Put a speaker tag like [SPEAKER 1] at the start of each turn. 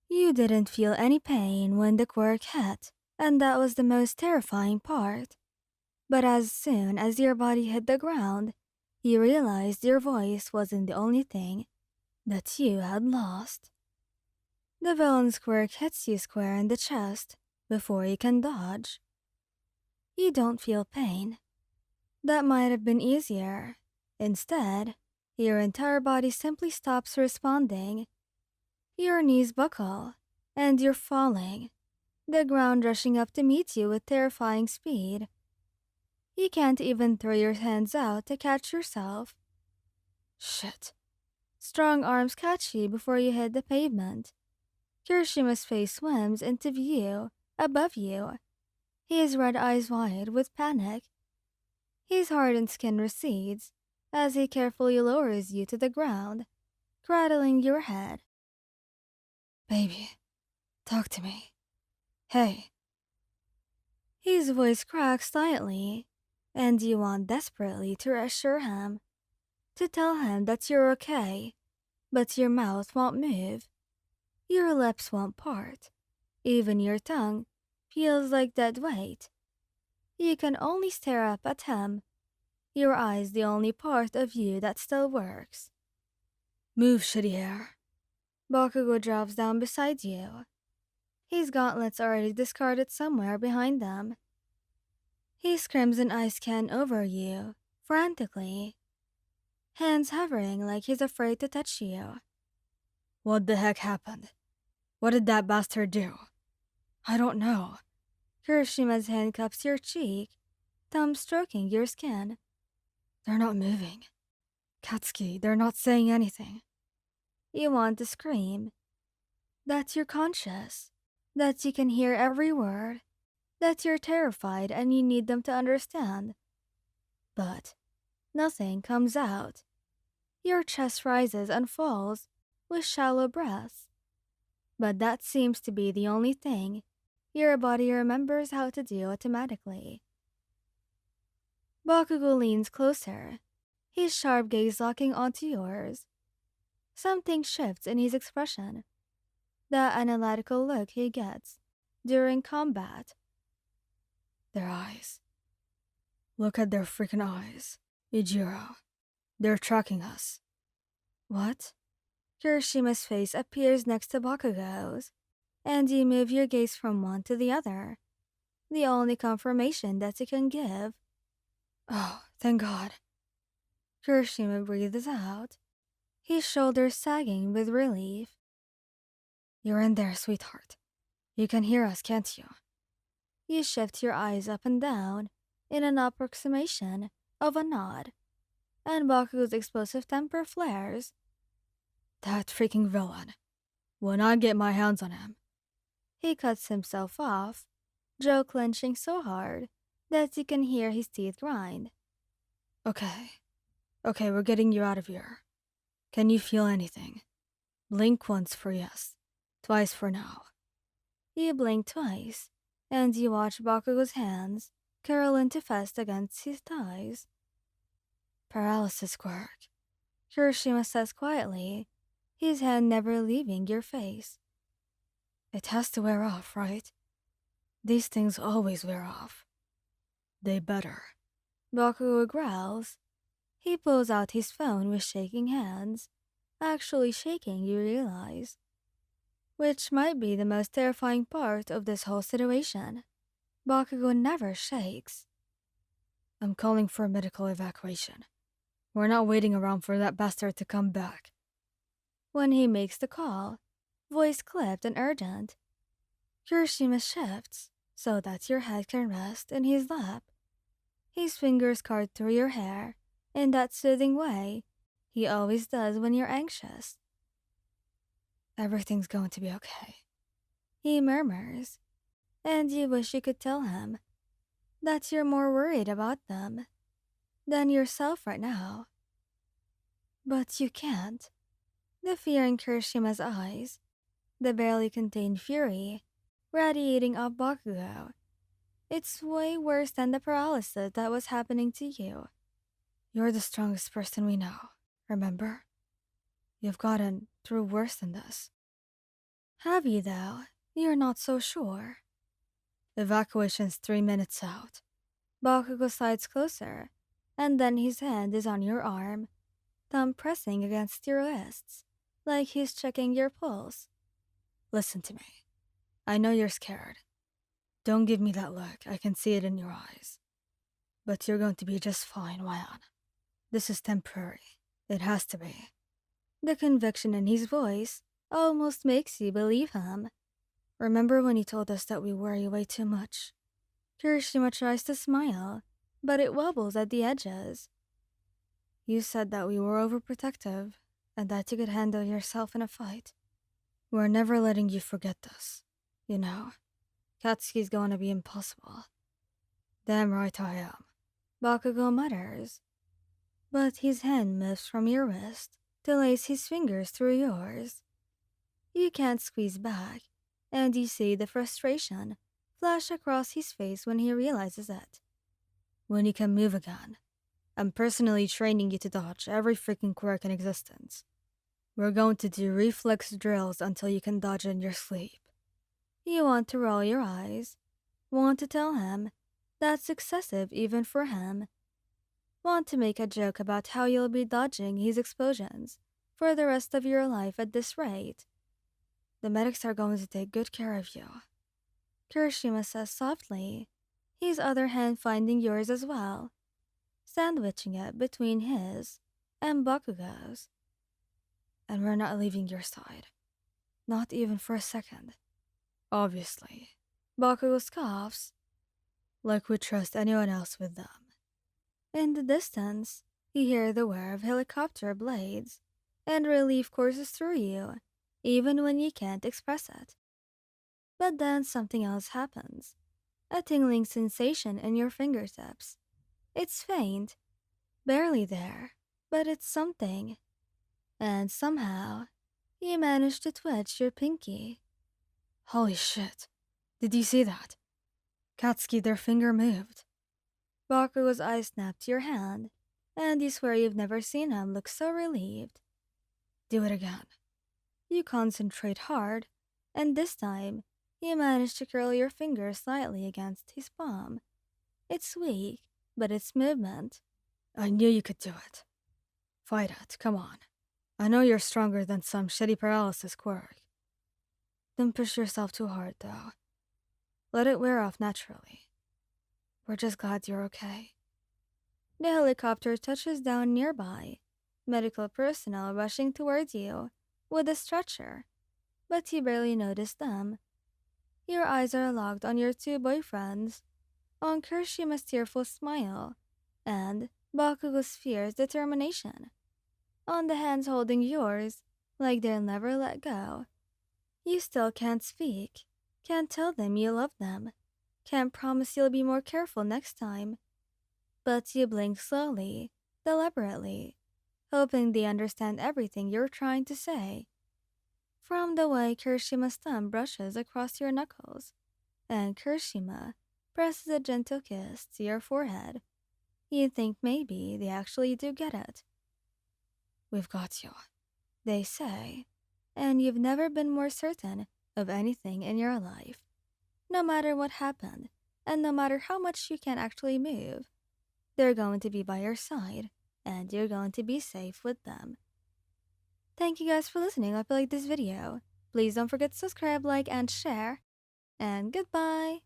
[SPEAKER 1] You didn't feel any pain when the quirk hit, and that was the most terrifying part. But as soon as your body hit the ground, you realized your voice wasn't the only thing that you had lost. The villain's quirk hits you square in the chest before you can dodge. You don't feel pain. That might have been easier. Instead, your entire body simply stops responding. Your knees buckle, and you're falling, the ground rushing up to meet you with terrifying speed. You can't even throw your hands out to catch yourself. Shit. Strong arms catch you before you hit the pavement. Kirishima's face swims into view, above you. His red eyes wide with panic. His hardened skin recedes as he carefully lowers you to the ground, cradling your head. Baby, talk to me. Hey. His voice cracks slightly, and you want desperately to reassure him, to tell him that you're okay, but your mouth won't move. Your lips won't part. Even your tongue feels like dead weight. You can only stare up at him, your eyes the only part of you that still works. Move, shitty hair. Bakugo drops down beside you. His gauntlets already discarded somewhere behind them. He screams an ice can over you, frantically, hands hovering like he's afraid to touch you. What the heck happened? What did that bastard do? I don't know. Kirishima's hand cups your cheek, thumb stroking your skin. They're not moving. Katsuki, they're not saying anything. You want to scream. That you're conscious. That you can hear every word. That you're terrified and you need them to understand. But nothing comes out. Your chest rises and falls with shallow breaths. But that seems to be the only thing your body remembers how to do automatically. Bakugo leans closer, his sharp gaze locking onto yours. Something shifts in his expression, the analytical look he gets during combat. Their eyes. Look at their freaking eyes. Ijiro. They're tracking us. What? Kirishima's face appears next to Bakugo's, and you move your gaze from one to the other. The only confirmation that you can give. Oh, thank God. Kirishima breathes out, his shoulders sagging with relief. You're in there, sweetheart. You can hear us, can't you? You shift your eyes up and down in an approximation of a nod, and Bakugo's explosive temper flares. That freaking villain. When I get my hands on him. He cuts himself off, jaw clenching so hard that you can hear his teeth grind. Okay, we're getting you out of here. Can you feel anything? Blink once for yes, twice for no. You blink twice, and you watch Bakugo's hands curl into fist against his thighs. Paralysis quirk, Kirishima says quietly, his hand never leaving your face. It has to wear off, right? These things always wear off. They better. Bakugo growls. He pulls out his phone with shaking hands, actually shaking, you realize. Which might be the most terrifying part of this whole situation. Bakugo never shakes. I'm calling for a medical evacuation. We're not waiting around for that bastard to come back. When he makes the call, voice clipped and urgent, Kirishima shifts so that your head can rest in his lap. His fingers card through your hair in that soothing way he always does when you're anxious. Everything's going to be okay, he murmurs, and you wish you could tell him that you're more worried about them than yourself right now. But you can't. The fear in Kirishima's eyes, the barely contained fury, radiating off Bakugo. It's way worse than the paralysis that was happening to you. You're the strongest person we know, remember? You've gotten through worse than this. Have you, though? You're not so sure. Evacuation's 3 minutes out. Bakugo slides closer, and then his hand is on your arm, thumb pressing against your wrists, like he's checking your pulse. Listen to me. I know you're scared. Don't give me that look, I can see it in your eyes. But you're going to be just fine, Wayan. This is temporary. It has to be. The conviction in his voice almost makes you believe him. Remember when he told us that we worry way too much? Kirishima tries to smile, but it wobbles at the edges. You said that we were overprotective, and that you could handle yourself in a fight. We're never letting you forget this. You know, Katsuki's going to be impossible. Damn right I am. Bakugo mutters. But his hand moves from your wrist to lace his fingers through yours. You can't squeeze back, and you see the frustration flash across his face when he realizes it. When you can move again, I'm personally training you to dodge every freaking quirk in existence. We're going to do reflex drills until you can dodge in your sleep. You want to roll your eyes, want to tell him that's excessive even for him, want to make a joke about how you'll be dodging his explosions for the rest of your life at this rate. The medics are going to take good care of you. Kirishima says softly, his other hand finding yours as well, sandwiching it between his and Bakugo's. And we're not leaving your side. Not even for a second. Obviously. Bakugo scoffs, like we trust anyone else with them. In the distance, you hear the whir of helicopter blades, and relief courses through you, even when you can't express it. But then something else happens. A tingling sensation in your fingertips. It's faint, barely there, but it's something. And somehow, you manage to twitch your pinky. Holy shit. Did you see that? Katsuki, their finger moved. Bakugo's eyes snapped to your hand, and you swear you've never seen him look so relieved. Do it again. You concentrate hard, and this time, you manage to curl your finger slightly against his palm. It's weak, but it's movement. I knew you could do it. Fight it, come on. I know you're stronger than some shitty paralysis quirk. Don't push yourself too hard, though. Let it wear off naturally. We're just glad you're okay. The helicopter touches down nearby, medical personnel rushing towards you with a stretcher, but you barely notice them. Your eyes are locked on your two boyfriends, on Kirishima's tearful smile, and Bakugo's fierce determination, on the hands holding yours like they'll never let go. You still can't speak, can't tell them you love them, can't promise you'll be more careful next time. But you blink slowly, deliberately, hoping they understand everything you're trying to say. From the way Kirishima's thumb brushes across your knuckles, and Kirishima presses a gentle kiss to your forehead, you think maybe they actually do get it. We've got you, they say, and you've never been more certain of anything in your life. No matter what happened, and no matter how much you can actually move, they're going to be by your side, and you're going to be safe with them. Thank you guys for listening. I hope you liked this video. Please don't forget to subscribe, like, and share. And goodbye!